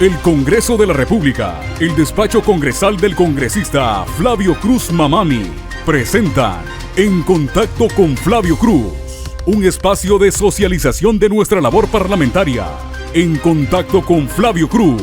El Congreso de la República, el despacho congresal del congresista Flavio Cruz Mamani, presentan En Contacto con Flavio Cruz, un espacio de socialización de nuestra labor parlamentaria. En Contacto con Flavio Cruz,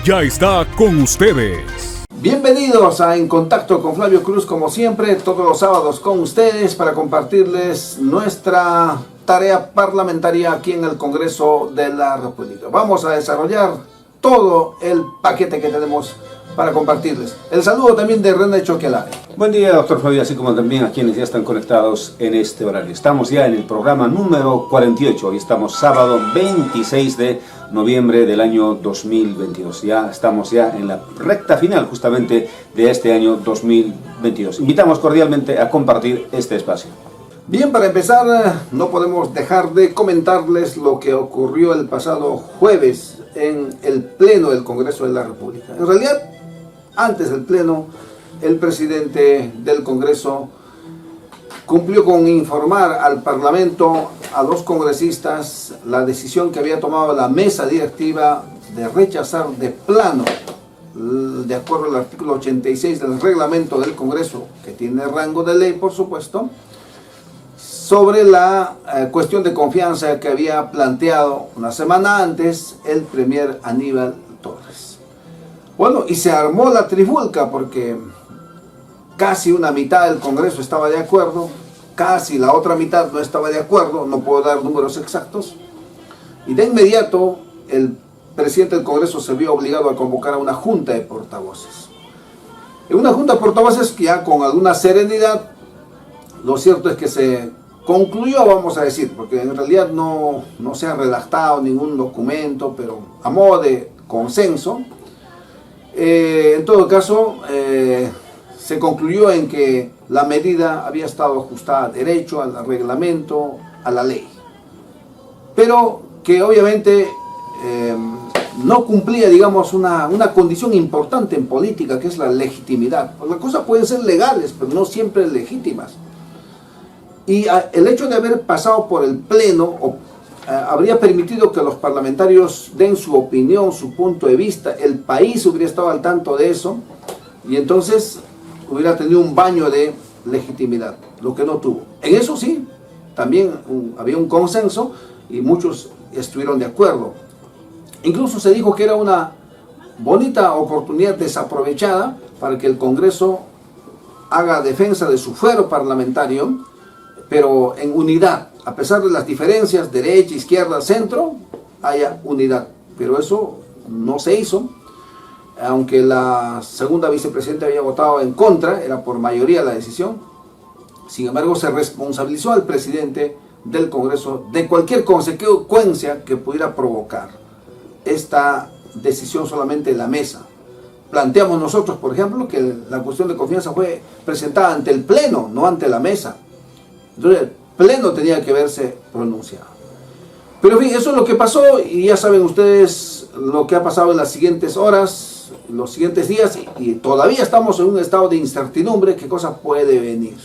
ya está con ustedes. Bienvenidos a En Contacto con Flavio Cruz, como siempre, todos los sábados con ustedes para compartirles nuestra tarea parlamentaria aquí en el Congreso de la República. Vamos a desarrollar todo el paquete que tenemos para compartirles. El saludo también de René Choquelare. Buen día, doctor Flavio, así como también a quienes ya están conectados en este horario. Estamos ya en el programa número 48. Hoy estamos sábado 26 de noviembre del año 2022. Ya estamos en la recta final justamente de este año 2022. Invitamos cordialmente a compartir este espacio. Bien, para empezar, no podemos dejar de comentarles lo que ocurrió el pasado jueves en el Pleno del Congreso de la República. En realidad, antes del Pleno, el presidente del Congreso cumplió con informar al Parlamento, a los congresistas, la decisión que había tomado la mesa directiva de rechazar de plano, de acuerdo al artículo 86 del reglamento del Congreso, que tiene rango de ley, por supuesto, sobre la cuestión de confianza que había planteado una semana antes el premier Aníbal Torres. Bueno, y se armó la trifulca porque casi una mitad del Congreso estaba de acuerdo, casi la otra mitad no estaba de acuerdo, no puedo dar números exactos, y de inmediato el presidente del Congreso se vio obligado a convocar a una junta de portavoces. En una junta de portavoces que ya con alguna serenidad, lo cierto es que se concluyó, vamos a decir, porque en realidad no se ha redactado ningún documento, pero a modo de consenso, en todo caso, se concluyó en que la medida había estado ajustada a derecho, al reglamento, a la ley, pero que obviamente no cumplía, digamos, una condición importante en política, que es la legitimidad. Las cosas pueden ser legales, pero no siempre legítimas. Y el hecho de haber pasado por el Pleno habría permitido que los parlamentarios den su opinión, su punto de vista, el país hubiera estado al tanto de eso, y entonces hubiera tenido un baño de legitimidad, lo que no tuvo. En eso sí, también había un consenso y muchos estuvieron de acuerdo. Incluso se dijo que era una bonita oportunidad desaprovechada para que el Congreso haga defensa de su fuero parlamentario, pero en unidad, a pesar de las diferencias, derecha, izquierda, centro, haya unidad. Pero eso no se hizo, aunque la segunda vicepresidenta había votado en contra, era por mayoría la decisión. Sin embargo, se responsabilizó al presidente del Congreso de cualquier consecuencia que pudiera provocar esta decisión solamente en la mesa. Planteamos nosotros, por ejemplo, que la cuestión de confianza fue presentada ante el Pleno, no ante la mesa. Entonces, el Pleno tenía que verse pronunciado. Pero en fin, eso es lo que pasó, y ya saben ustedes lo que ha pasado en las siguientes horas, los siguientes días, y todavía estamos en un estado de incertidumbre, qué cosa puede venir.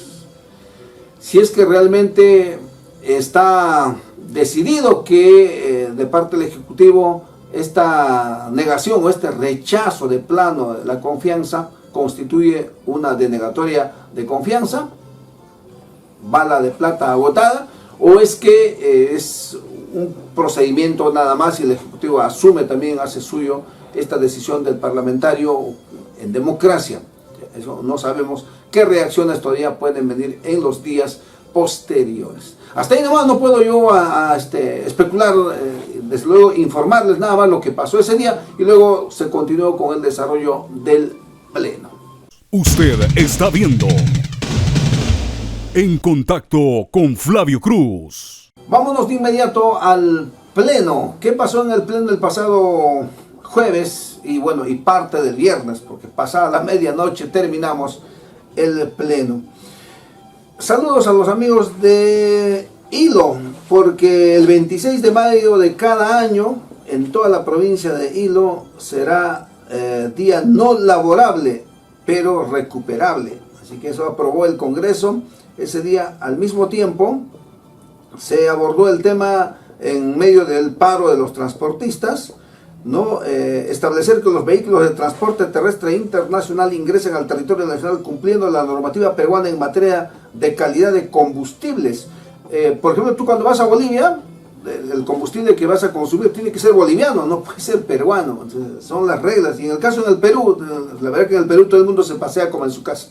Si es que realmente está decidido que de parte del Ejecutivo esta negación o este rechazo de plano de la confianza constituye una denegatoria de confianza, bala de plata agotada, o es que es un procedimiento nada más y el Ejecutivo asume también, hace suyo esta decisión del parlamentario en democracia. Eso no sabemos qué reacciones todavía pueden venir en los días posteriores. Hasta ahí nomás no puedo yo especular, desde luego informarles nada más lo que pasó ese día y luego se continuó con el desarrollo del Pleno. Usted está viendo En Contacto con Flavio Cruz. Vámonos de inmediato al Pleno. ¿Qué pasó en el Pleno del pasado jueves? Y bueno, y parte del viernes, porque pasada la medianoche terminamos el Pleno. Saludos a los amigos de Hilo, porque el 26 de mayo de cada año, en toda la provincia de Hilo, será día no laborable, pero recuperable. Así que eso aprobó el Congreso. Ese día, al mismo tiempo, se abordó el tema en medio del paro de los transportistas, ¿no? Establecer que los vehículos de transporte terrestre internacional ingresen al territorio nacional cumpliendo la normativa peruana en materia de calidad de combustibles. Por ejemplo, tú cuando vas a Bolivia, el combustible que vas a consumir tiene que ser boliviano, no puede ser peruano. Entonces, son las reglas. Y en el caso del Perú, la verdad que en el Perú todo el mundo se pasea como en su casa.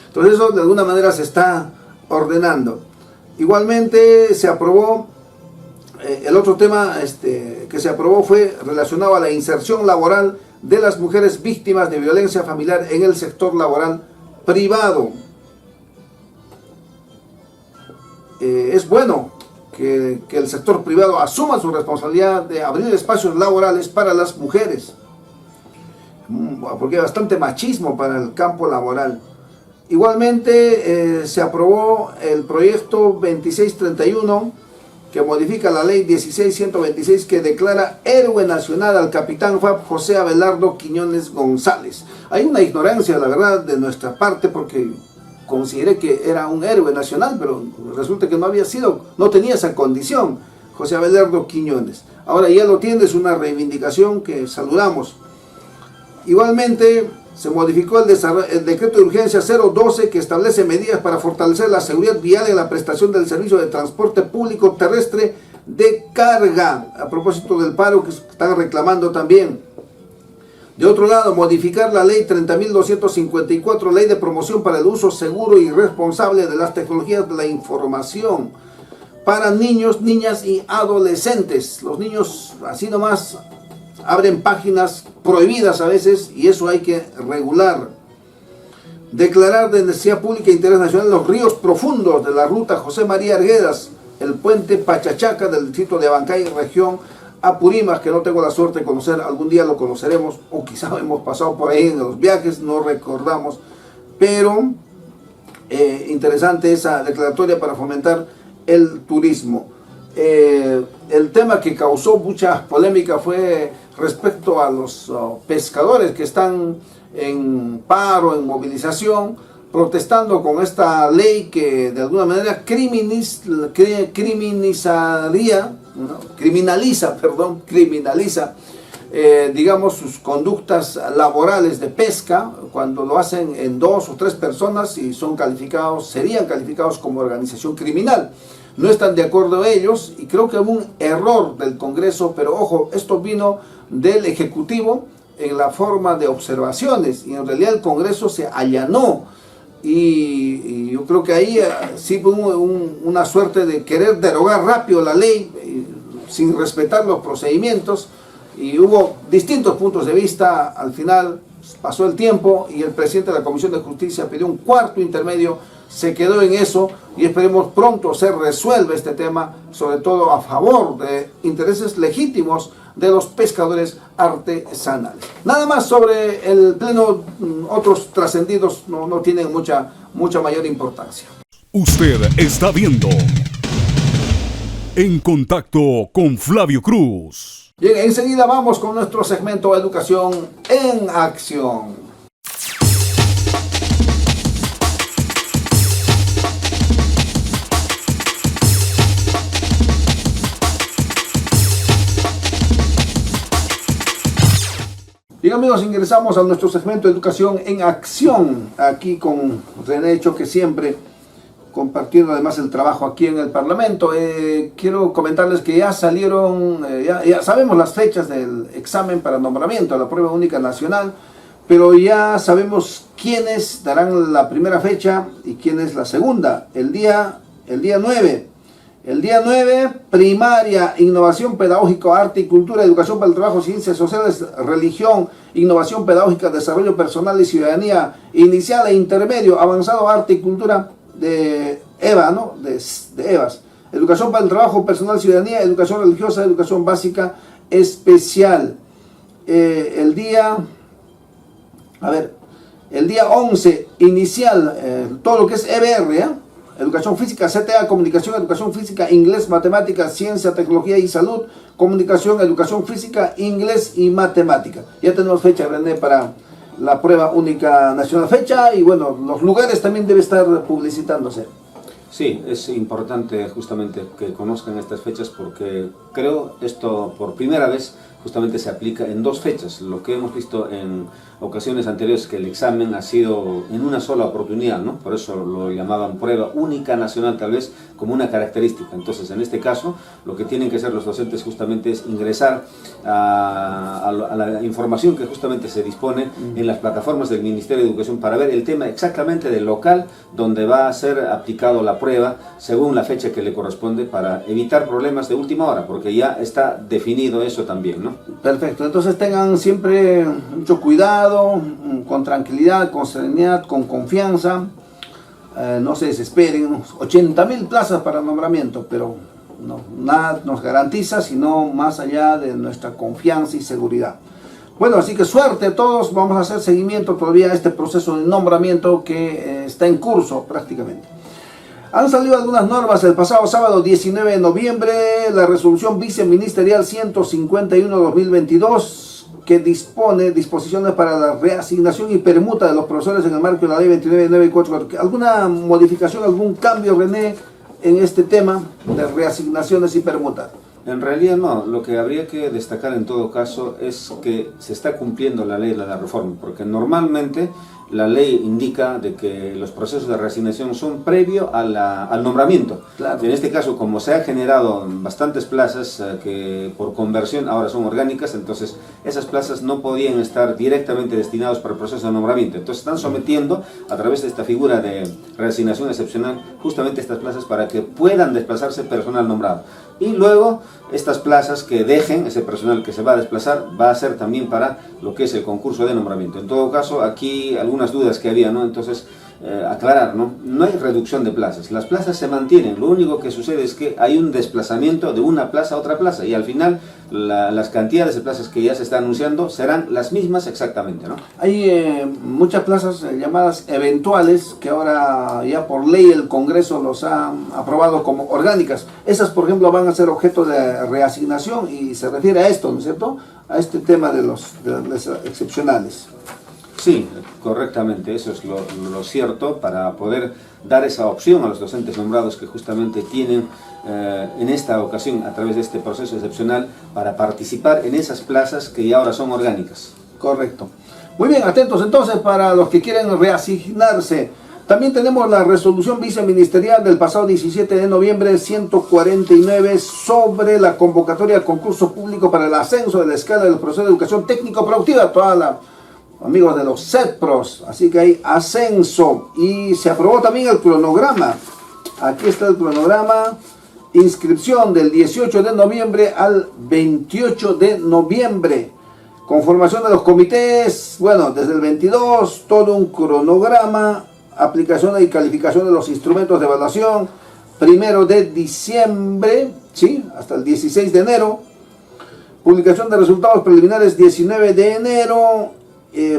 Entonces eso de alguna manera se está ordenando. Igualmente se aprobó, el otro tema que se aprobó fue relacionado a la inserción laboral de las mujeres víctimas de violencia familiar en el sector laboral privado. Es bueno que el sector privado asuma su responsabilidad de abrir espacios laborales para las mujeres, porque hay bastante machismo para el campo laboral. Igualmente se aprobó el proyecto 2631 que modifica la ley 16126 que declara héroe nacional al capitán FAB José Abelardo Quiñones González. Hay una ignorancia, la verdad, de nuestra parte, porque consideré que era un héroe nacional, pero resulta que no tenía esa condición, José Abelardo Quiñones. Ahora ya lo tiene, es una reivindicación que saludamos. Igualmente se modificó el decreto de urgencia 012 que establece medidas para fortalecer la seguridad vial en la prestación del servicio de transporte público terrestre de carga, a propósito del paro que están reclamando también. De otro lado, modificar la ley 30.254, ley de promoción para el uso seguro y responsable de las tecnologías de la información para niños, niñas y adolescentes. Los niños así nomás abren páginas prohibidas a veces y eso hay que regular. Declarar de necesidad pública e interés nacional los ríos profundos de la ruta José María Arguedas, el puente Pachachaca del distrito de Abancay, región Apurímac, que no tengo la suerte de conocer, algún día lo conoceremos, o quizá hemos pasado por ahí en los viajes, no recordamos, pero interesante esa declaratoria para fomentar el turismo. El tema que causó mucha polémica fue respecto a los pescadores que están en paro, en movilización, protestando con esta ley que de alguna manera criminaliza, digamos, sus conductas laborales de pesca cuando lo hacen en 2 o 3 personas y serían calificados como organización criminal. No están de acuerdo ellos y creo que hubo un error del Congreso, pero ojo, esto vino del Ejecutivo en la forma de observaciones y en realidad el Congreso se allanó y yo creo que ahí sí hubo una suerte de querer derogar rápido la ley sin respetar los procedimientos y hubo distintos puntos de vista. Al final pasó el tiempo y el presidente de la Comisión de Justicia pidió un cuarto intermedio, se quedó en eso y esperemos pronto se resuelva este tema, sobre todo a favor de intereses legítimos de los pescadores artesanales. Nada más sobre el pleno, otros trascendidos no tienen mucha mayor importancia. Usted está viendo En Contacto con Flavio Cruz. Bien, enseguida vamos con nuestro segmento Educación en Acción. Bien amigos, ingresamos a nuestro segmento de Educación en Acción, aquí con René Choque siempre, compartiendo además el trabajo aquí en el Parlamento. Quiero comentarles que ya salieron, ya sabemos las fechas del examen para nombramiento a la prueba única nacional, pero ya sabemos quiénes darán la primera fecha y quiénes la segunda, el día 9. El día 9, primaria, innovación pedagógica, arte y cultura, educación para el trabajo, ciencias sociales, religión, innovación pedagógica, desarrollo personal y ciudadanía, inicial e intermedio, avanzado, arte y cultura de EVA, ¿no? De EVAS. Educación para el trabajo, personal, ciudadanía, educación religiosa, educación básica especial. El día 11, inicial, todo lo que es EBR, educación física, CTA, comunicación, educación física, inglés, matemáticas, ciencia, tecnología y salud, comunicación, educación física, inglés y matemática. Ya tenemos fecha, René, para la prueba única nacional. Fecha y bueno, los lugares también debe estar publicitándose. Sí, es importante justamente que conozcan estas fechas porque creo esto por primera vez justamente se aplica en 2 fechas. Lo que hemos visto en ocasiones anteriores, que el examen ha sido en una sola oportunidad, ¿no? Por eso lo llamaban prueba única nacional, tal vez como una característica. Entonces, en este caso, lo que tienen que hacer los docentes justamente es ingresar a la información que justamente se dispone en las plataformas del Ministerio de Educación para ver el tema exactamente del local donde va a ser aplicado la prueba según la fecha que le corresponde, para evitar problemas de última hora, porque ya está definido eso también, ¿no? Perfecto, entonces tengan siempre mucho cuidado, con tranquilidad, con serenidad, con confianza, no se desesperen. 80.000 plazas para nombramiento, pero no, nada nos garantiza sino más allá de nuestra confianza y seguridad. Bueno, así que suerte a todos, vamos a hacer seguimiento todavía a este proceso de nombramiento que está en curso prácticamente. Han salido algunas normas el pasado sábado 19 de noviembre, la resolución viceministerial 151-2022, que dispone disposiciones para la reasignación y permuta de los profesores en el marco de la ley 29.944. ¿Alguna modificación, algún cambio, René, en este tema de reasignaciones y permutas? En realidad no, lo que habría que destacar en todo caso es que se está cumpliendo la ley de la reforma, porque normalmente la ley indica de que los procesos de reasignación son previo al nombramiento. Claro. En este caso, como se ha generado bastantes plazas que por conversión ahora son orgánicas, entonces esas plazas no podían estar directamente destinadas para el proceso de nombramiento. Entonces están sometiendo a través de esta figura de reasignación excepcional justamente estas plazas para que puedan desplazarse personal nombrado. Y luego estas plazas que dejen, ese personal que se va a desplazar, va a ser también para lo que es el concurso de nombramiento. En todo caso, aquí algunas dudas que había, ¿no? Entonces, aclarar, ¿no? No hay reducción de plazas, las plazas se mantienen, lo único que sucede es que hay un desplazamiento de una plaza a otra plaza y al final las cantidades de plazas que ya se están anunciando serán las mismas exactamente, ¿no? Hay muchas plazas llamadas eventuales que ahora ya por ley el Congreso los ha aprobado como orgánicas. Esas, por ejemplo, van a ser objeto de reasignación y se refiere a esto, ¿no es cierto? A este tema de los excepcionales. Sí, correctamente, eso es lo cierto, para poder dar esa opción a los docentes nombrados que justamente tienen en esta ocasión, a través de este proceso excepcional, para participar en esas plazas que ya ahora son orgánicas. Correcto. Muy bien, atentos entonces para los que quieren reasignarse. También tenemos la resolución viceministerial del pasado 17 de noviembre 149 sobre la convocatoria al concurso público para el ascenso de la escala del proceso de educación técnico-productiva. Amigos de los CEPROS, así que hay ascenso y se aprobó también el cronograma. Aquí está el cronograma: inscripción del 18 de noviembre al 28 de noviembre, conformación de los comités, bueno, desde el 22, todo un cronograma, aplicación y calificación de los instrumentos de evaluación, 1 de diciembre, ¿sí?, hasta el 16 de enero, publicación de resultados preliminares 19 de enero,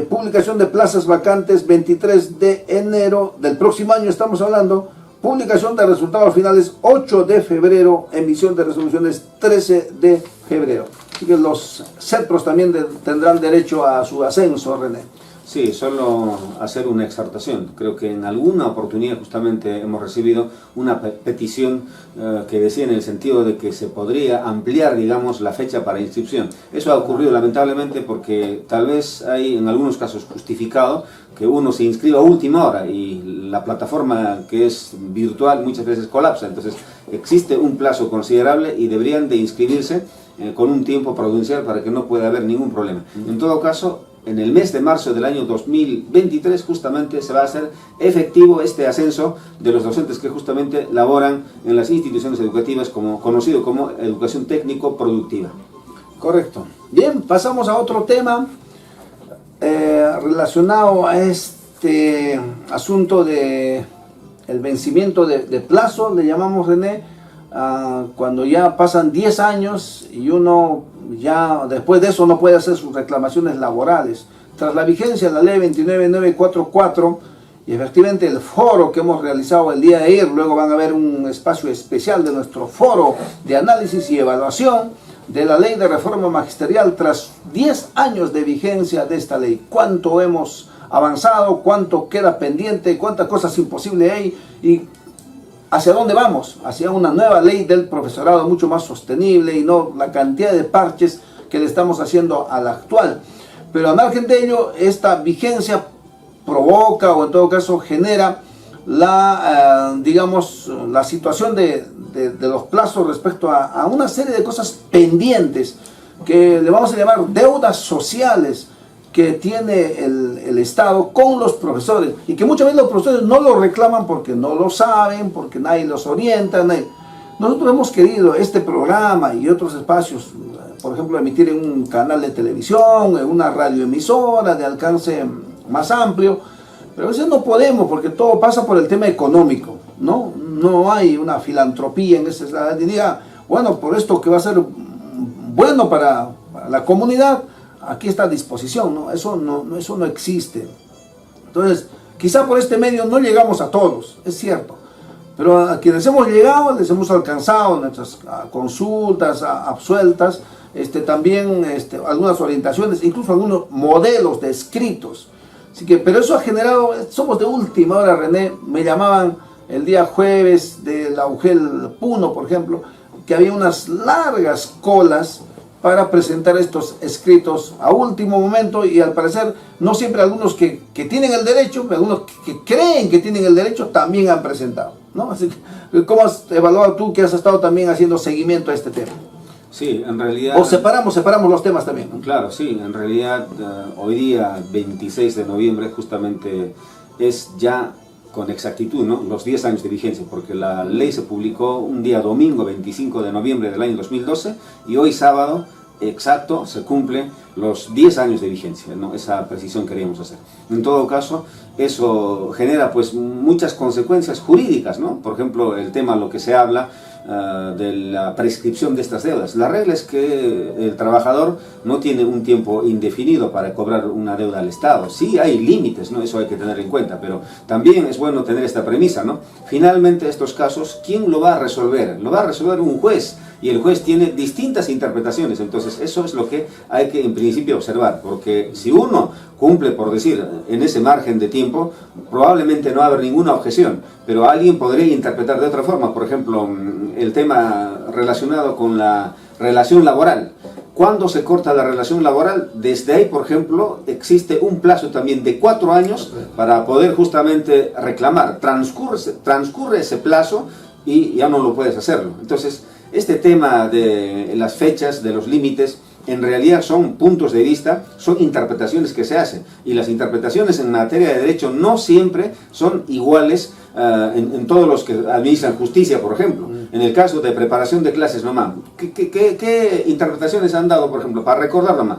publicación de plazas vacantes 23 de enero del próximo año, estamos hablando, publicación de resultados finales 8 de febrero, emisión de resoluciones 13 de febrero. Así que los CEPROS también tendrán derecho a su ascenso, René. Sí, solo hacer una exhortación. Creo que en alguna oportunidad justamente hemos recibido una petición que decía en el sentido de que se podría ampliar, digamos, la fecha para inscripción. Eso ha ocurrido lamentablemente porque tal vez hay en algunos casos justificado que uno se inscriba a última hora y la plataforma que es virtual muchas veces colapsa. Entonces existe un plazo considerable y deberían de inscribirse con un tiempo prudencial para que no pueda haber ningún problema. En todo caso, en el mes de marzo del año 2023 justamente se va a hacer efectivo este ascenso de los docentes que justamente laboran en las instituciones educativas conocido como educación técnico-productiva. Correcto. Bien, pasamos a otro tema relacionado a este asunto de el vencimiento de plazo, le llamamos, René, cuando ya pasan 10 años y uno ya después de eso no puede hacer sus reclamaciones laborales. Tras la vigencia de la ley 29.944 y efectivamente el foro que hemos realizado el día de ayer, luego van a ver un espacio especial de nuestro foro de análisis y evaluación de la ley de reforma magisterial tras 10 años de vigencia de esta ley. ¿Cuánto hemos avanzado? ¿Cuánto queda pendiente? ¿Cuántas cosas imposibles hay? Y ¿hacia dónde vamos? Hacia una nueva ley del profesorado mucho más sostenible y no la cantidad de parches que le estamos haciendo a la actual. Pero al margen de ello, esta vigencia provoca, o en todo caso genera, digamos, la situación de los plazos respecto a una serie de cosas pendientes, que le vamos a llamar deudas sociales, que tiene el Estado con los profesores, y que muchas veces los profesores no lo reclaman porque no lo saben, porque nadie los orienta. Nosotros hemos querido este programa y otros espacios, por ejemplo, emitir en un canal de televisión, en una radioemisora de alcance más amplio, pero a veces no podemos porque todo pasa por el tema económico, ¿no? No hay una filantropía en ese sentido, diga, bueno, por esto que va a ser bueno para la comunidad, aquí está a disposición, ¿no? Eso no existe. Entonces, quizá por este medio no llegamos a todos, es cierto, pero a quienes hemos llegado, les hemos alcanzado nuestras consultas absueltas, también algunas orientaciones, incluso algunos modelos de escritos. Así que, pero eso ha generado, somos de última hora, René. Me llamaban el día jueves de la UGEL Puno, por ejemplo, que había unas largas colas para presentar estos escritos a último momento, y al parecer no siempre algunos que tienen el derecho, algunos que creen que tienen el derecho también han presentado, ¿no? Así que, ¿cómo has evaluado tú, que has estado también haciendo seguimiento a este tema? Sí, en realidad... O separamos los temas también, ¿no? Claro, sí, en realidad hoy día, 26 de noviembre, justamente es ya con exactitud, ¿no?, los 10 años de vigencia, porque la ley se publicó un día domingo, 25 de noviembre del año 2012, y hoy sábado, exacto, se cumplen los 10 años de vigencia, ¿no? Esa precisión queríamos hacer. En todo caso, eso genera pues muchas consecuencias jurídicas, ¿no? Por ejemplo, el tema, lo que se habla de la prescripción de estas deudas. La regla es que el trabajador no tiene un tiempo indefinido para cobrar una deuda al Estado. Sí hay límites, ¿no? Eso hay que tener en cuenta, pero también es bueno tener esta premisa, ¿no? Finalmente, estos casos, ¿quién lo va a resolver? Lo va a resolver un juez, y el juez tiene distintas interpretaciones. Entonces eso es lo que hay que en principio observar, porque si uno cumple, por decir, en ese margen de tiempo, probablemente no va a haber ninguna objeción, pero alguien podría interpretar de otra forma. Por ejemplo, el tema relacionado con la relación laboral. ¿Cuándo se corta la relación laboral? Desde ahí, por ejemplo, existe un plazo también de 4 años para poder justamente reclamar. Transcurre ese plazo y ya no lo puedes hacerlo. Entonces, este tema de las fechas, de los límites, en realidad son puntos de vista, son interpretaciones que se hacen, y las interpretaciones en materia de derecho no siempre son iguales en todos los que administran justicia, por ejemplo. En el caso de preparación de clases nomás, ¿qué interpretaciones han dado, por ejemplo? Para recordar nomás,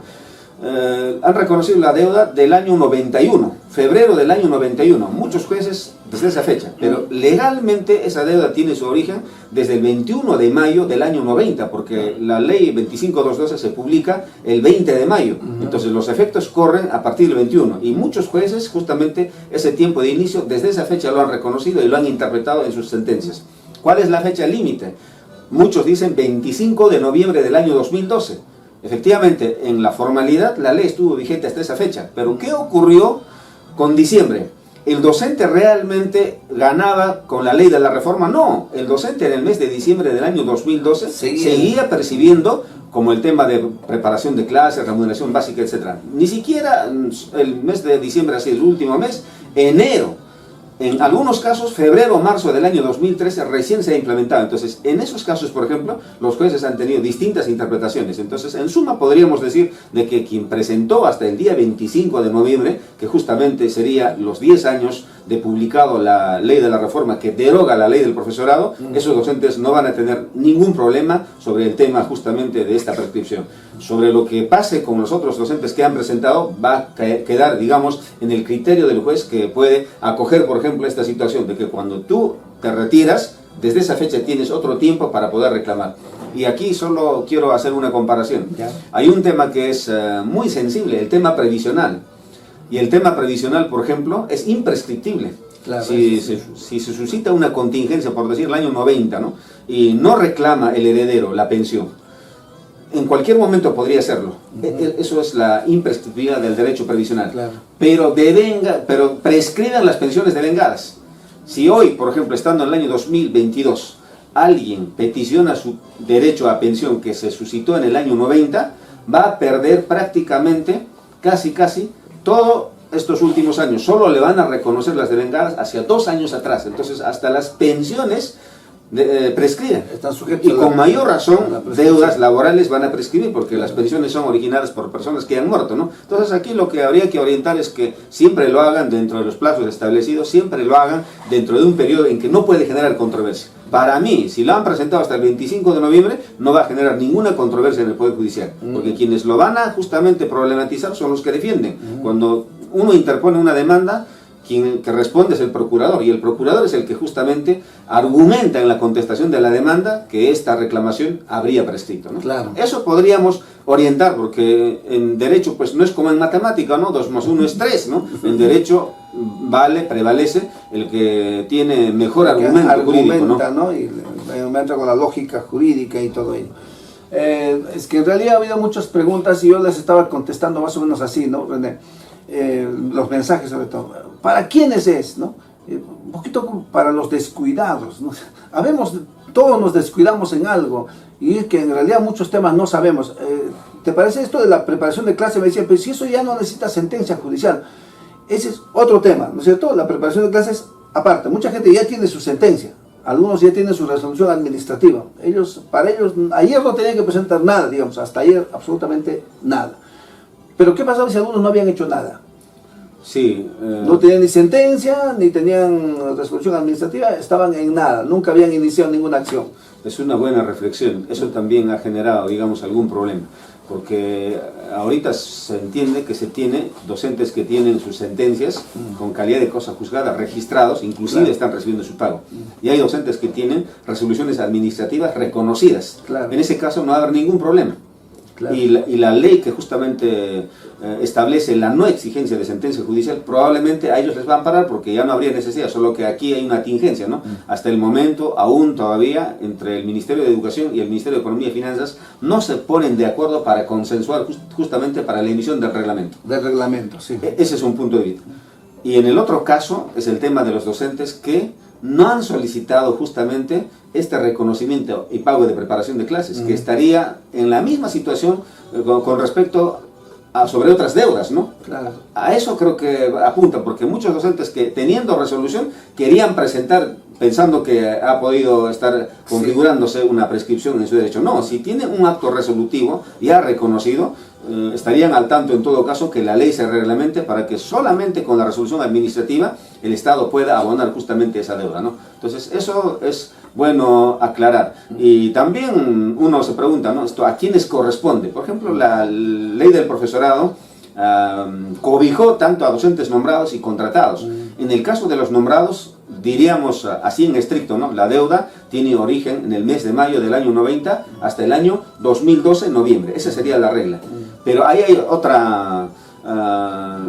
han reconocido la deuda del año 91, febrero del año 91, muchos jueces desde esa fecha, pero legalmente esa deuda tiene su origen desde el 21 de mayo del año 90, porque la ley 25212 se publica el 20 de mayo, entonces los efectos corren a partir del 21, y muchos jueces justamente ese tiempo de inicio, desde esa fecha lo han reconocido y lo han interpretado en sus sentencias. ¿Cuál es la fecha límite? Muchos dicen 25 de noviembre del año 2012. Efectivamente, en la formalidad la ley estuvo vigente hasta esa fecha, pero ¿qué ocurrió con diciembre? ¿El docente realmente ganaba con la ley de la reforma? No, el docente en el mes de diciembre del año 2012 seguía percibiendo, como el tema de preparación de clases, remuneración básica, etc. Ni siquiera el mes de diciembre ha sido el último mes, enero. En algunos casos, febrero o marzo del año 2013 recién se ha implementado. Entonces, en esos casos, por ejemplo, los jueces han tenido distintas interpretaciones. Entonces, en suma, podríamos decir de que quien presentó hasta el día 25 de noviembre, que justamente sería los 10 años de publicado la ley de la reforma que deroga la ley del profesorado, esos docentes no van a tener ningún problema sobre el tema justamente de esta prescripción. Sobre lo que pase con los otros docentes que han presentado, va a quedar, digamos, en el criterio del juez, que puede acoger, por ejemplo, esta situación de que cuando tú te retiras, desde esa fecha tienes otro tiempo para poder reclamar. Y aquí solo quiero hacer una comparación. Hay un tema que es muy sensible, el tema previsional. Y el tema previsional, por ejemplo, es imprescriptible. Claro, si se suscita una contingencia, por decir el año 90, ¿no?, y no reclama el heredero la pensión, en cualquier momento podría hacerlo. Eso es la imprescriptibilidad del derecho previsional. Claro. Pero prescriben las pensiones devengadas. Si hoy, por ejemplo, estando en el año 2022, alguien peticiona su derecho a pensión que se suscitó en el año 90, va a perder prácticamente, casi, todos estos últimos años. Solo le van a reconocer las devengadas hacia 2 años atrás. Entonces, hasta las pensiones prescriben. Están sujetos Y con mayor razón, a deudas laborales van a prescribir, porque las pensiones son originadas por personas que han muerto, ¿no? Entonces, aquí lo que habría que orientar es que siempre lo hagan dentro de los plazos establecidos, siempre lo hagan dentro de un periodo en que no puede generar controversia. Para mí, si lo han presentado hasta el 25 de noviembre, no va a generar ninguna controversia en el Poder Judicial, porque quienes lo van a justamente problematizar son los que defienden. Cuando uno interpone una demanda, quien que responde es el procurador, y el procurador es el que justamente argumenta en la contestación de la demanda que esta reclamación habría prescrito, ¿no? Claro. Eso podríamos orientar, porque en derecho pues no es como en matemática, ¿no? 2 más 1 es 3, ¿no? En derecho prevalece el que tiene mejor argumento jurídico, ¿no? Y me entra con la lógica jurídica y todo ello. Es que en realidad ha habido muchas preguntas y yo les estaba contestando más o menos así, ¿no, René? Los mensajes sobre todo. ¿Para quiénes es, no? Un poquito para los descuidados, ¿no? Todos nos descuidamos en algo y es que en realidad muchos temas no sabemos. ¿Te parece esto de la preparación de clase? Me decían, pero si eso ya no necesita sentencia judicial. Ese es otro tema, ¿no es cierto? La preparación de clases aparte. Mucha gente ya tiene su sentencia. Algunos ya tienen su resolución administrativa. Para ellos, ayer no tenían que presentar nada, digamos, hasta ayer absolutamente nada. Pero ¿qué pasaba si algunos no habían hecho nada? Sí. No tenían ni sentencia, ni tenían resolución administrativa, estaban en nada, nunca habían iniciado ninguna acción. Es una buena reflexión. Eso también ha generado, digamos, algún problema. Porque ahorita se entiende que se tiene docentes que tienen sus sentencias con calidad de cosa juzgada registrados, inclusive Claro. están recibiendo su pago. Y hay docentes que tienen resoluciones administrativas reconocidas. Claro. En ese caso no va a haber ningún problema. Claro. Y la ley que justamente establece la no exigencia de sentencia judicial, probablemente a ellos les va a amparar porque ya no habría necesidad, solo que aquí hay una tingencia, ¿no? Hasta el momento, aún todavía, entre el Ministerio de Educación y el Ministerio de Economía y Finanzas, no se ponen de acuerdo para consensuar justamente para la emisión del reglamento. Del reglamento, sí. Ese es un punto de vista. Y en el otro caso es el tema de los docentes que no han solicitado justamente este reconocimiento y pago de preparación de clases, que estaría en la misma situación con respecto a sobre otras deudas, ¿no? Claro. A eso creo que apunta, porque muchos docentes que teniendo resolución querían presentar pensando que ha podido estar configurándose una prescripción en su derecho. No, si tienen un acto resolutivo ya reconocido, estarían al tanto en todo caso que la ley se reglamente para que solamente con la resolución administrativa el Estado pueda abonar justamente esa deuda, ¿no? Entonces eso es bueno aclarar. Y también uno se pregunta, ¿no? Esto, ¿a quiénes corresponde? Por ejemplo, la ley del profesorado cobijó tanto a docentes nombrados y contratados. En el caso de los nombrados, diríamos así en estricto, ¿no? La deuda tiene origen en el mes de mayo del año 90 hasta el año 2012, noviembre. Esa sería la regla. Pero ahí hay otra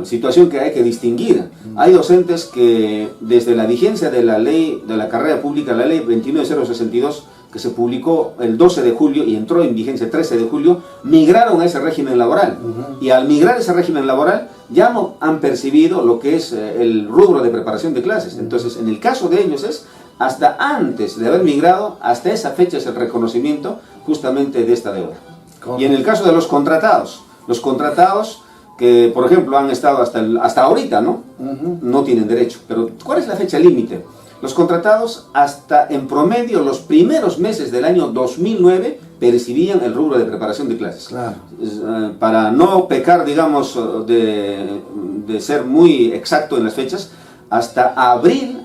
situación que hay que distinguir. Hay docentes que desde la vigencia de la ley de la carrera pública, la ley 29062, que se publicó el 12 de julio y entró en vigencia el 13 de julio, migraron a ese régimen laboral. Y al migrar a ese régimen laboral, ya no han percibido lo que es el rubro de preparación de clases. Entonces, en el caso de ellos es, hasta antes de haber migrado, hasta esa fecha es el reconocimiento justamente de esta deuda. Y en el caso de los contratados que, por ejemplo, han estado hasta ahorita, ¿no? No tienen derecho. Pero, ¿cuál es la fecha límite? Los contratados, hasta en promedio los primeros meses del año 2009, percibían el rubro de preparación de clases. Claro. Para no pecar, digamos, de ser muy exacto en las fechas, hasta abril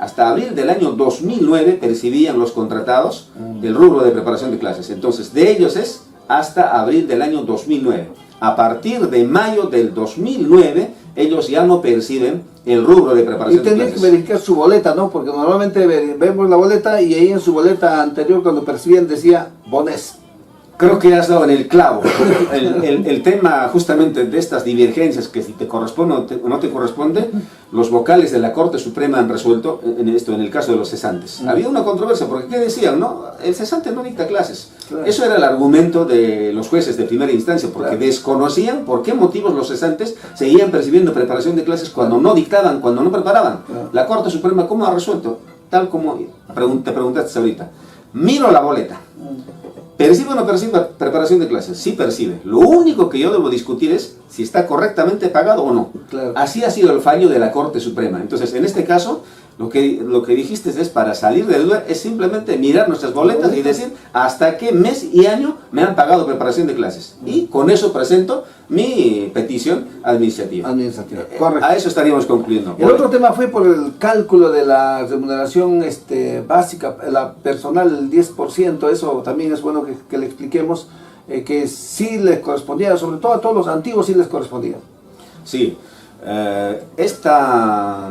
del año 2009 percibían los contratados el rubro de preparación de clases. Entonces, de ellos es hasta abril del año 2009. A partir de mayo del 2009, ellos ya no perciben el rubro de preparación de clases. Y tendría que verificar su boleta, ¿no? Porque normalmente vemos la boleta y ahí en su boleta anterior, cuando percibían, decía Bones. Creo que has dado en el clavo. El tema justamente de estas divergencias, que si te corresponde o no te corresponde, los vocales de la Corte Suprema han resuelto en el caso de los cesantes. Había una controversia, porque ¿qué decían? No, el cesante no dicta clases. Claro. Eso era el argumento de los jueces de primera instancia, porque desconocían por qué motivos los cesantes seguían percibiendo preparación de clases cuando no dictaban, cuando no preparaban. La Corte Suprema, ¿cómo ha resuelto? Tal como te preguntaste ahorita. Miro la boleta. ¿Percibe o no percibe preparación de clases? Sí percibe. Lo único que yo debo discutir es si está correctamente pagado o no. Claro. Así ha sido el fallo de la Corte Suprema. Entonces, en este caso, lo que dijiste es para salir de duda, es simplemente mirar nuestras boletas y decir hasta qué mes y año me han pagado preparación de clases. Y con eso presento mi petición administrativa. Correcto. A eso estaríamos concluyendo. El otro tema fue por el cálculo de la remuneración básica, la personal, el 10%. Eso también es bueno que le expliquemos, que sí les correspondía, sobre todo a todos los antiguos sí les correspondía. Sí. Esta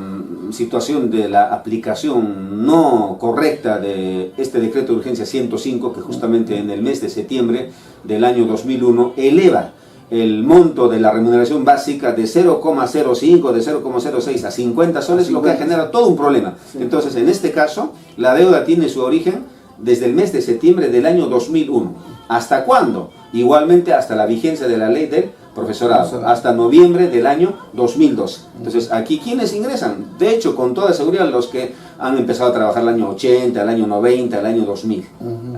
situación de la aplicación no correcta de este decreto de urgencia 105, que justamente en el mes de septiembre del año 2001 eleva el monto de la remuneración básica de 0,05, de 0,06 a 50 soles, lo que genera todo un problema. Sí. Entonces, en este caso, la deuda tiene su origen desde el mes de septiembre del año 2001. ¿Hasta cuándo? Igualmente hasta la vigencia de la ley del profesorado, hasta noviembre del año 2012. Entonces, aquí, ¿quiénes ingresan? De hecho, con toda seguridad, los que han empezado a trabajar el año 80, el año 90, el año 2000,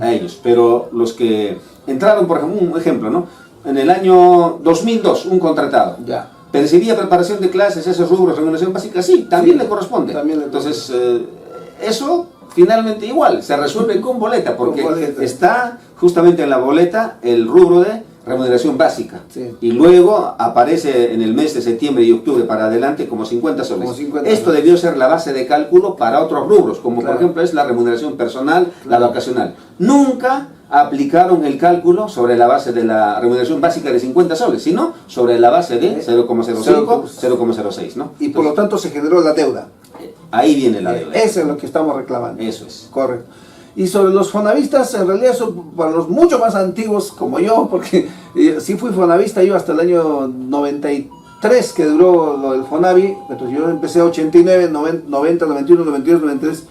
a ellos. Pero los que entraron, por ejemplo, un ejemplo, ¿no? En el año 2002, un contratado. Ya. ¿Percibía preparación de clases, esos rubros, remuneración básica? Sí, también le corresponde. Entonces, eso finalmente igual, se resuelve con boleta, porque está justamente en la boleta el rubro de remuneración básica. Sí. Y luego aparece en el mes de septiembre y octubre para adelante como 50 soles. Esto debió ser la base de cálculo para otros rubros, como por ejemplo es la remuneración personal, la vacacional. Nunca aplicaron el cálculo sobre la base de la remuneración básica de 50 soles, sino sobre la base de 0,05, 0,06, ¿no? Y por lo tanto se generó la deuda. Ahí viene la deuda. Eso es lo que estamos reclamando. Eso es. Correcto. Y sobre los fonavistas, en realidad eso para los mucho más antiguos como yo, porque sí fui fonavista yo hasta el año 93 que duró lo del Fonavi. Entonces yo empecé a 89, 90, 91, 92, 93,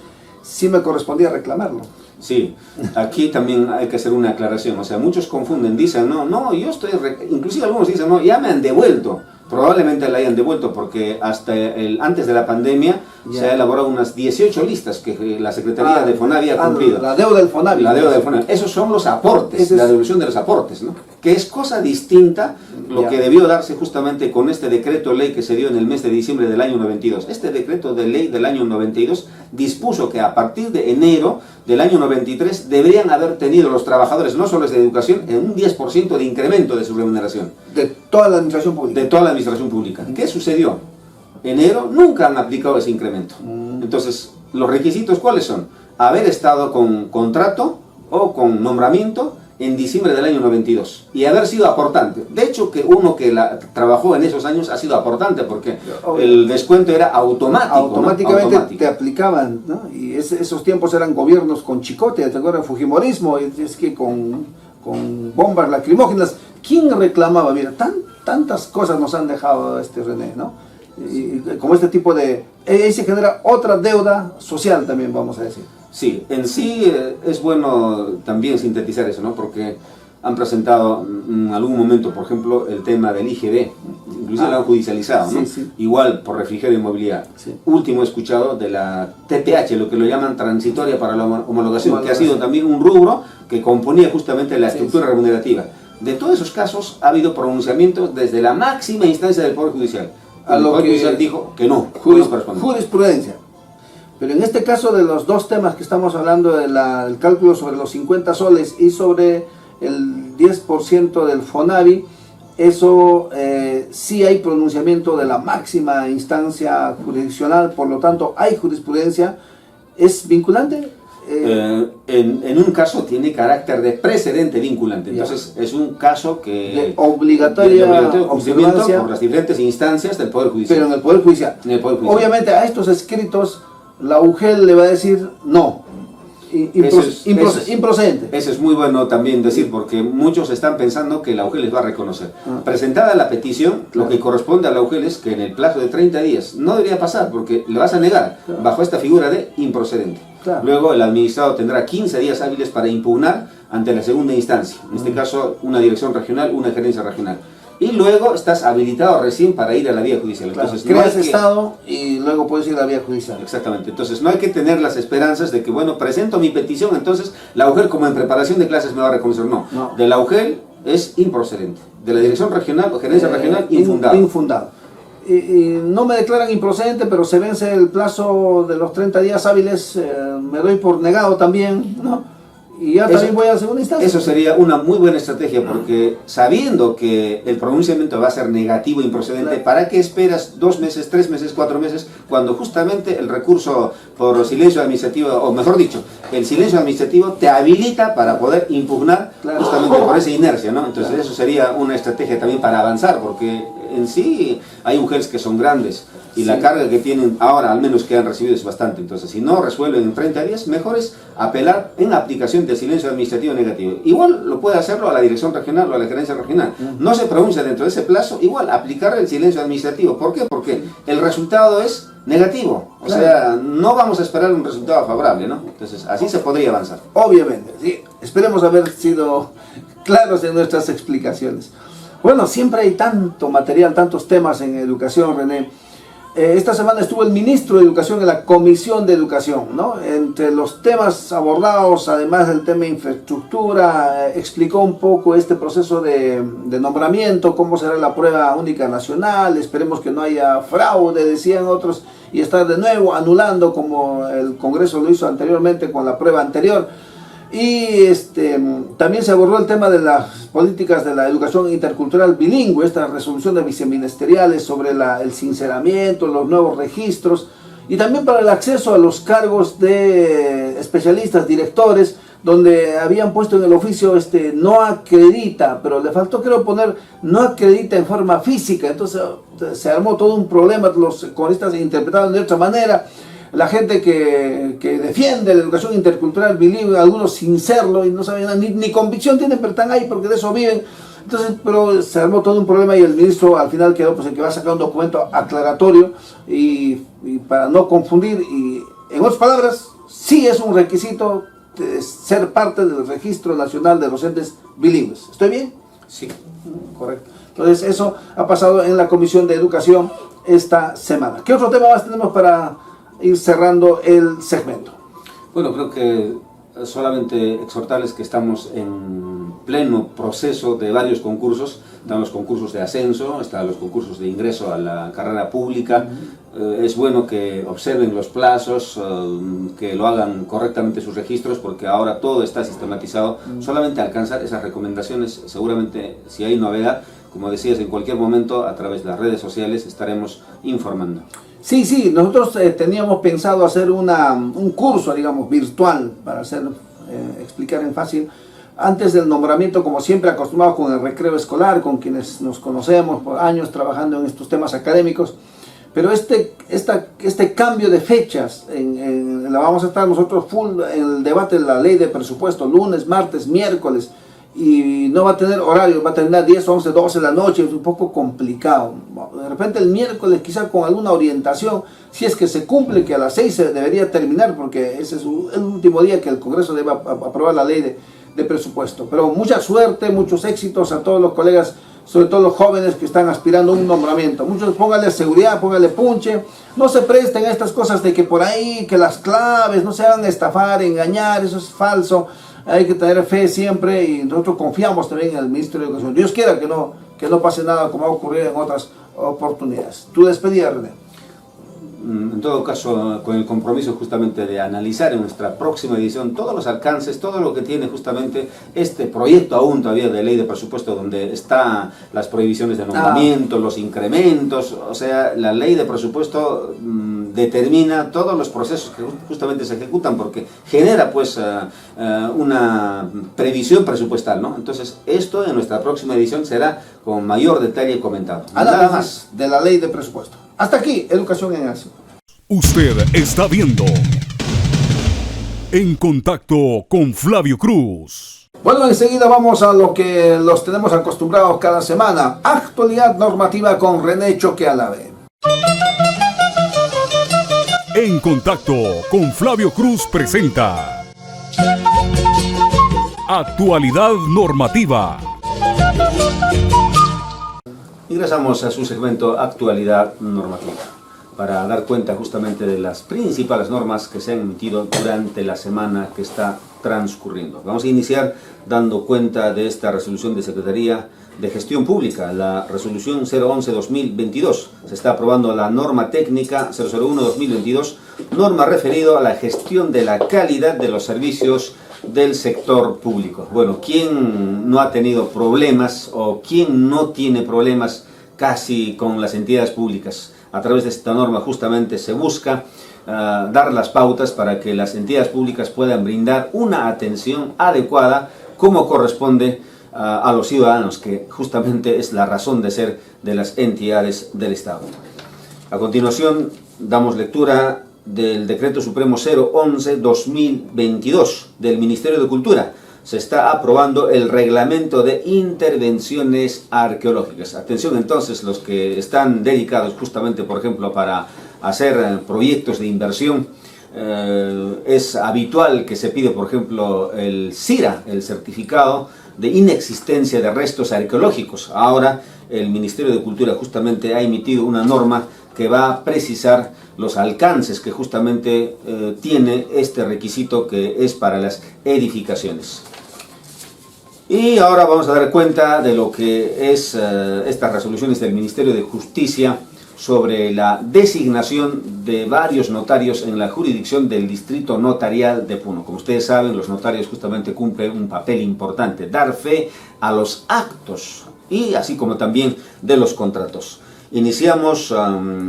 sí me correspondía reclamarlo. Sí, aquí también hay que hacer una aclaración, o sea, muchos confunden, dicen, no, yo estoy, inclusive algunos dicen, no, ya me han devuelto. Probablemente la hayan devuelto porque hasta antes de la pandemia se ha elaborado unas 18 listas que la Secretaría de Fonavi ha cumplido. La deuda del Fonavi. La deuda del Fonavi. Esos son los aportes, la devolución de los aportes, ¿no? Que es cosa distinta lo que debió darse justamente con este decreto ley que se dio en el mes de diciembre del año 92. Este decreto de ley del año 92 dispuso que a partir de enero del año 93 deberían haber tenido los trabajadores, no solo los de educación, en un 10% de incremento de su remuneración. De toda la administración pública. De toda la administración pública. ¿Qué sucedió? Enero nunca han aplicado ese incremento. Entonces, ¿los requisitos cuáles son? Haber estado con contrato o con nombramiento en diciembre del año 92 y haber sido aportante. De hecho, que uno que trabajó en esos años ha sido aportante porque el descuento era automático. Automáticamente ¿no? te aplicaban, ¿no? Y esos tiempos eran gobiernos con chicote, ¿te acuerdas? Fujimorismo, es que con bombas lacrimógenas. ¿Quién reclamaba? Mira, tantas cosas nos han dejado René, ¿no? Y como este tipo de... Ahí se genera otra deuda social también, vamos a decir. Sí, en sí es bueno también sintetizar eso, ¿no? Porque han presentado en algún momento, por ejemplo, el tema del IGB, inclusive lo han judicializado, ¿no? Sí. Igual por refrigerio y movilidad. Sí. Último escuchado de la TPH, lo que lo llaman transitoria para la homologación, que ha sido también un rubro que componía justamente la estructura remunerativa. De todos esos casos ha habido pronunciamientos desde la máxima instancia del Poder Judicial. A lo que Judicial dijo que no, jurisprudencia. Pero en este caso de los dos temas que estamos hablando, del cálculo sobre los 50 soles y sobre el 10% del Fonavi, eso sí hay pronunciamiento de la máxima instancia jurisdiccional, por lo tanto hay jurisprudencia. ¿Es vinculante? En un caso tiene carácter de precedente vinculante, entonces es un caso que de obligatoria cumplimiento por las diferentes instancias del Poder Judicial. Pero en el Poder Judicial. Obviamente a estos escritos la UGEL le va a decir no, improcedente. Eso es muy bueno también decir, porque muchos están pensando que la UGEL les va a reconocer. Presentada la petición, lo que corresponde a la UGEL es que en el plazo de 30 días no debería pasar, porque le vas a negar bajo esta figura de improcedente. Luego el administrado tendrá 15 días hábiles para impugnar ante la segunda instancia, en este caso una dirección regional, una gerencia regional. y luego estás habilitado recién para ir a la vía judicial. Claro, Entonces, creas estado y luego puedes ir a la vía judicial. Exactamente, entonces no hay que tener las esperanzas de que, bueno, presento mi petición, entonces la UGEL como en preparación de clases me va a reconocer. No, de la UGEL es improcedente, de la dirección regional o gerencia regional infundado. Infundado. Y no me declaran improcedente, pero se vence el plazo de los 30 días hábiles, me doy por negado también, ¿no? Y ya también voy a la segunda instancia. Eso sería una muy buena estrategia, porque sabiendo que el pronunciamiento va a ser negativo e improcedente, claro, ¿para qué esperas 2 meses, 3 meses, 4 meses, cuando justamente el recurso por silencio administrativo, o mejor dicho, el silencio administrativo te habilita para poder impugnar, claro, justamente por esa inercia, ¿no? Entonces, claro, eso sería una estrategia también para avanzar, porque en sí hay mujeres que son grandes y sí, la carga que tienen ahora, al menos que han recibido, es bastante. Entonces, si no resuelven en 30 días, mejor es apelar en aplicación del silencio administrativo negativo. Igual lo puede hacerlo a la dirección regional o a la gerencia regional. No se pronuncia dentro de ese plazo, igual aplicar el silencio administrativo. ¿Por qué? Porque el resultado es negativo. O sea, no vamos a esperar un resultado favorable, ¿no? Entonces, así se podría avanzar. Obviamente, sí. Esperemos haber sido claros en nuestras explicaciones. Bueno, siempre hay tanto material, tantos temas en educación, René. Esta semana estuvo el ministro de Educación en la Comisión de Educación, ¿no? Entre los temas abordados, además del tema de infraestructura, explicó un poco este proceso de nombramiento, cómo será la prueba única nacional, esperemos que no haya fraude, decían otros, y estar de nuevo anulando como el Congreso lo hizo anteriormente con la prueba anterior. Y también se abordó el tema de las políticas de la educación intercultural bilingüe, esta resolución de viceministeriales sobre el sinceramiento, los nuevos registros, y también para el acceso a los cargos de especialistas, directores, donde habían puesto en el oficio no acredita, pero le faltó creo poner no acredita en forma física. Entonces se armó todo un problema, los comunistas interpretaron de otra manera. La gente que defiende la educación intercultural bilingüe, algunos sin serlo y no saben nada, ni convicción tienen, pero están ahí porque de eso viven. Entonces, pero se armó todo un problema y el ministro al final quedó pues el que va a sacar un documento aclaratorio y para no confundir. Y en otras palabras, sí es un requisito ser parte del Registro Nacional de Docentes Bilingües. ¿Estoy bien? Sí. Correcto. Entonces, eso ha pasado en la Comisión de Educación esta semana. ¿Qué otro tema más tenemos para ir cerrando el segmento? Bueno, creo que solamente exhortarles que estamos en pleno proceso de varios concursos. Están los concursos de ascenso, están los concursos de ingreso a la carrera pública. Es bueno que observen los plazos, que lo hagan correctamente sus registros, porque ahora todo está sistematizado. Solamente alcanzar esas recomendaciones, seguramente si hay novedad, como decías, en cualquier momento a través de las redes sociales estaremos informando. Sí, nosotros teníamos pensado hacer un curso, digamos, virtual, para explicar en fácil, antes del nombramiento, como siempre acostumbrados con el recreo escolar, con quienes nos conocemos por años trabajando en estos temas académicos, pero este cambio de fechas, la vamos a estar nosotros full en el debate de la ley de presupuesto, lunes, martes, miércoles, y no va a tener horario, va a tener 10, 11, 12 de la noche, es un poco complicado. De repente el miércoles quizá con alguna orientación, si es que se cumple que a las 6 se debería terminar, porque ese es el último día que el Congreso debe aprobar la ley de presupuesto. Pero mucha suerte, muchos éxitos a todos los colegas, sobre todo los jóvenes que están aspirando a un nombramiento. Muchos pónganle seguridad, pónganle punche, no se presten a estas cosas de que por ahí, que las claves, no se hagan estafar, engañar, eso es falso. Hay que tener fe siempre y nosotros confiamos también en el Ministro de Educación. Dios quiera que no pase nada como ha ocurrido en otras oportunidades. Tu despedida, René. En todo caso, con el compromiso justamente de analizar en nuestra próxima edición todos los alcances, todo lo que tiene justamente este proyecto aún todavía de ley de presupuesto, donde están las prohibiciones de nombramiento, los incrementos. O sea, la ley de presupuesto determina todos los procesos que justamente se ejecutan, porque genera pues una previsión presupuestal, ¿no? Entonces, esto en nuestra próxima edición será con mayor detalle comentado. Nada más de la ley de presupuesto. Hasta aquí, Educación en Acción. Usted está viendo En Contacto con Flavio Cruz. Bueno, enseguida vamos a lo que los tenemos acostumbrados cada semana. Actualidad normativa con René Choque Alave. En Contacto con Flavio Cruz presenta Actualidad normativa. Ingresamos a su segmento Actualidad Normativa, para dar cuenta justamente de las principales normas que se han emitido durante la semana que está transcurriendo. Vamos a iniciar dando cuenta de esta resolución de Secretaría de Gestión Pública, la resolución 011-2022. Se está aprobando la norma técnica 001-2022, norma referido a la gestión de la calidad de los servicios del sector público. Bueno, ¿quién no ha tenido problemas o quién no tiene problemas casi con las entidades públicas? A través de esta norma justamente se busca dar las pautas para que las entidades públicas puedan brindar una atención adecuada como corresponde a los ciudadanos, que justamente es la razón de ser de las entidades del Estado. A continuación damos lectura del Decreto Supremo 011-2022 del Ministerio de Cultura. Se está aprobando el reglamento de intervenciones arqueológicas. Atención entonces, los que están dedicados justamente, por ejemplo, para hacer proyectos de inversión. Es habitual que se pide, por ejemplo, el CIRA, el certificado de inexistencia de restos arqueológicos. Ahora el Ministerio de Cultura justamente ha emitido una norma que va a precisar los alcances que justamente tiene este requisito, que es para las edificaciones. Y ahora vamos a dar cuenta de lo que es estas resoluciones del Ministerio de Justicia sobre la designación de varios notarios en la jurisdicción del Distrito Notarial de Puno. Como ustedes saben, los notarios justamente cumplen un papel importante, dar fe a los actos y así como también de los contratos. Iniciamos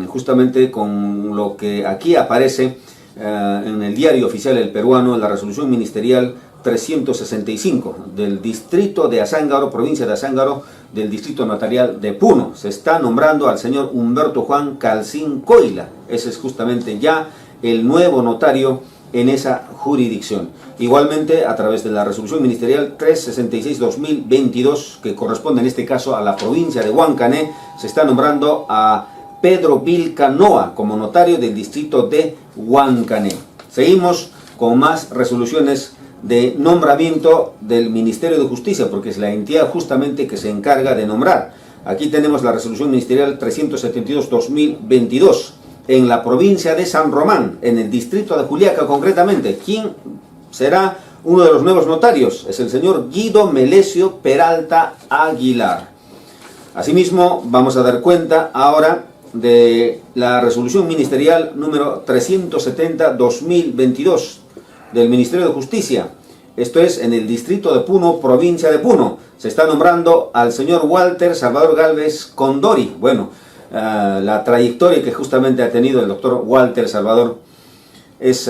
justamente con lo que aquí aparece en el Diario Oficial El Peruano, la resolución ministerial 365 del Distrito de Azángaro, provincia de Azángaro, del Distrito Notarial de Puno. Se está nombrando al señor Humberto Juan Calcín Coila. Ese es justamente ya el nuevo notario en esa jurisdicción. Igualmente, a través de la resolución ministerial 366-2022, que corresponde en este caso a la provincia de Huancané, se está nombrando a Pedro Vilcanoa como notario del distrito de Huancané. Seguimos con más resoluciones de nombramiento del Ministerio de Justicia, porque es la entidad justamente que se encarga de nombrar. Aquí tenemos la resolución ministerial 372-2022. En la provincia de San Román, en el distrito de Juliaca concretamente, ¿quién será uno de los nuevos notarios? Es el señor Guido Melesio Peralta Aguilar. Asimismo, vamos a dar cuenta ahora de la resolución ministerial número 370-2022 del Ministerio de Justicia. Esto es en el distrito de Puno, provincia de Puno. Se está nombrando al señor Walter Salvador Galvez Condori. Bueno, la trayectoria que justamente ha tenido el doctor Walter Salvador es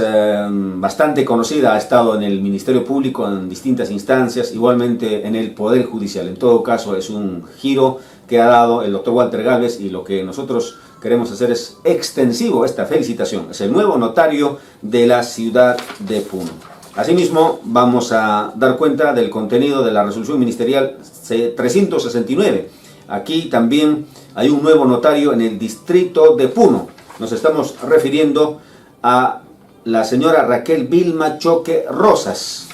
bastante conocida. Ha estado en el Ministerio Público en distintas instancias, igualmente en el Poder Judicial. En todo caso, es un giro que ha dado el doctor Walter Galvez, y lo que nosotros queremos hacer es extensivo esta felicitación. Es el nuevo notario de la ciudad de Puno. Asimismo, vamos a dar cuenta del contenido de la resolución ministerial 369. Aquí también hay un nuevo notario en el distrito de Puno. Nos estamos refiriendo a la señora Raquel Vilma Choque Rosas.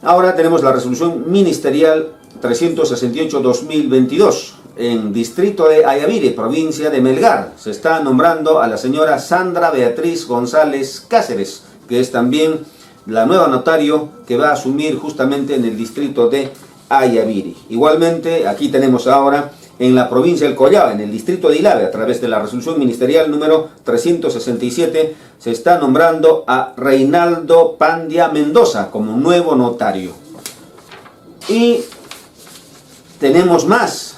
Ahora tenemos la resolución ministerial 368-2022. En distrito de Ayaviri, provincia de Melgar, se está nombrando a la señora Sandra Beatriz González Cáceres, que es también la nueva notario que va a asumir justamente en el distrito de Ayaviri. Igualmente, aquí tenemos ahora en la provincia del Collao, en el distrito de Ilave, a través de la resolución ministerial número 367, se está nombrando a Reinaldo Pandia Mendoza como nuevo notario. Y tenemos más.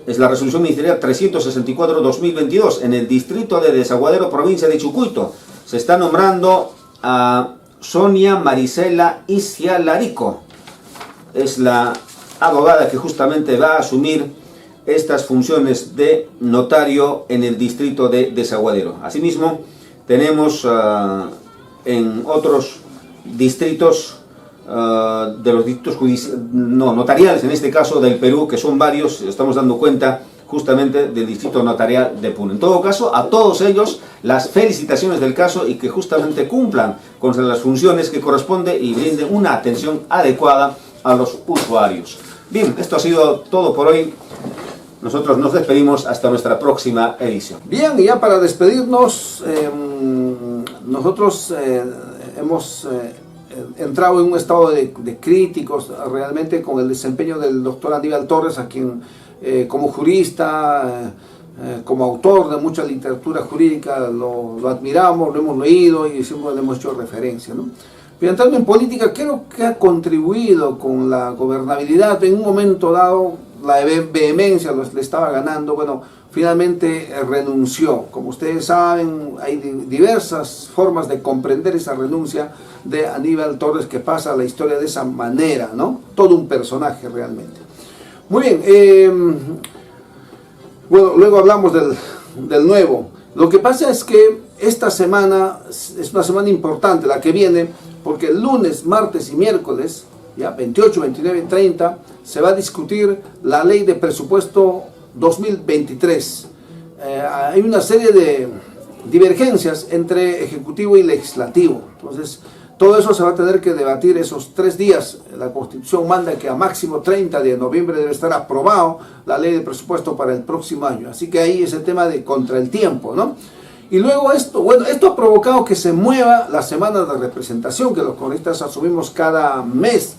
Es la resolución ministerial 364-2022 en el distrito de Desaguadero, provincia de Chucuito. Se está nombrando a Sonia Marisela Isialarico. Es la abogada que justamente va a asumir estas funciones de notario en el distrito de Desaguadero. Asimismo, tenemos en otros distritos de los distritos notariales, en este caso del Perú, que son varios. Estamos dando cuenta justamente del distrito notarial de Puno. En todo caso, a todos ellos las felicitaciones del caso, y que justamente cumplan con las funciones que corresponde y brinden una atención adecuada a los usuarios. Bien, esto ha sido todo por hoy. Nosotros nos despedimos hasta nuestra próxima edición. Bien, y ya para despedirnos, nosotros hemos entrado en un estado de críticos realmente con el desempeño del doctor Aníbal Torres, a quien como jurista, como autor de mucha literatura jurídica, lo admiramos, lo hemos leído y siempre le hemos hecho referencia, ¿no? Pero entrando en política, creo que ha contribuido con la gobernabilidad. En un momento dado, la vehemencia le estaba ganando. Bueno, finalmente renunció. Como ustedes saben, hay diversas formas de comprender esa renuncia de Aníbal Torres, que pasa a la historia de esa manera, ¿no? Todo un personaje realmente. Muy bien, bueno, luego hablamos del nuevo. Lo que pasa es que esta semana es una semana importante, la que viene, porque el lunes, martes y miércoles, ya 28, 29 y 30, se va a discutir la ley de presupuesto 2023. Hay una serie de divergencias entre ejecutivo y legislativo. Entonces, todo eso se va a tener que debatir esos 3 días. La Constitución manda que a máximo 30 de noviembre debe estar aprobado la ley de presupuesto para el próximo año. Así que ahí es el tema de contra el tiempo, ¿no? Y luego esto ha provocado que se mueva la semana de representación que los congresistas asumimos cada mes.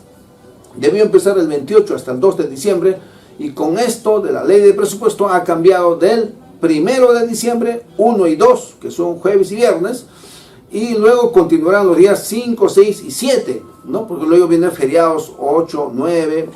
Debió empezar el 28 hasta el 2 de diciembre, y con esto de la ley de presupuesto ha cambiado del 1 de diciembre, 1 y 2, que son jueves y viernes, y luego continuarán los días 5, 6 y 7, ¿no? Porque luego vienen feriados 8, 9,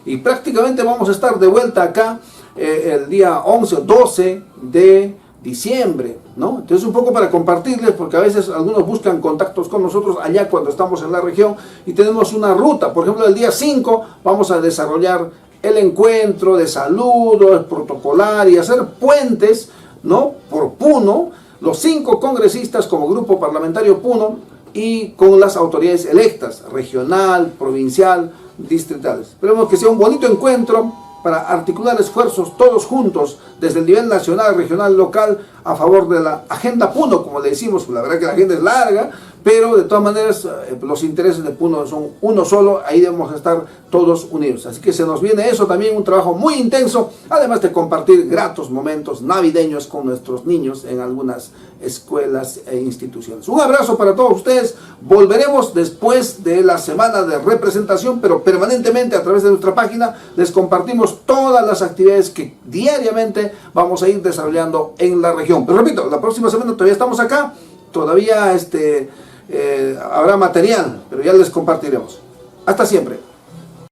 y prácticamente vamos a estar de vuelta acá el día 11 o 12 de diciembre, ¿no? Entonces, un poco para compartirles, porque a veces algunos buscan contactos con nosotros allá cuando estamos en la región y tenemos una ruta. Por ejemplo, el día 5 vamos a desarrollar el encuentro de saludos, protocolar y hacer puentes, ¿no? Por Puno, los 5 congresistas como grupo parlamentario Puno y con las autoridades electas, regional, provincial, distritales. Esperemos que sea un bonito encuentro para articular esfuerzos todos juntos desde el nivel nacional, regional, local, a favor de la agenda Puno, como le decimos. La verdad que la agenda es larga, pero de todas maneras los intereses de Puno son uno solo. Ahí debemos estar todos unidos. Así que se nos viene eso también, un trabajo muy intenso, además de compartir gratos momentos navideños con nuestros niños en algunas escuelas e instituciones. Un abrazo para todos ustedes. Volveremos después de la semana de representación, pero permanentemente a través de nuestra página les compartimos todas las actividades que diariamente vamos a ir desarrollando en la región. Pero repito, la próxima semana todavía estamos acá, todavía habrá material, pero ya les compartiremos. Hasta siempre.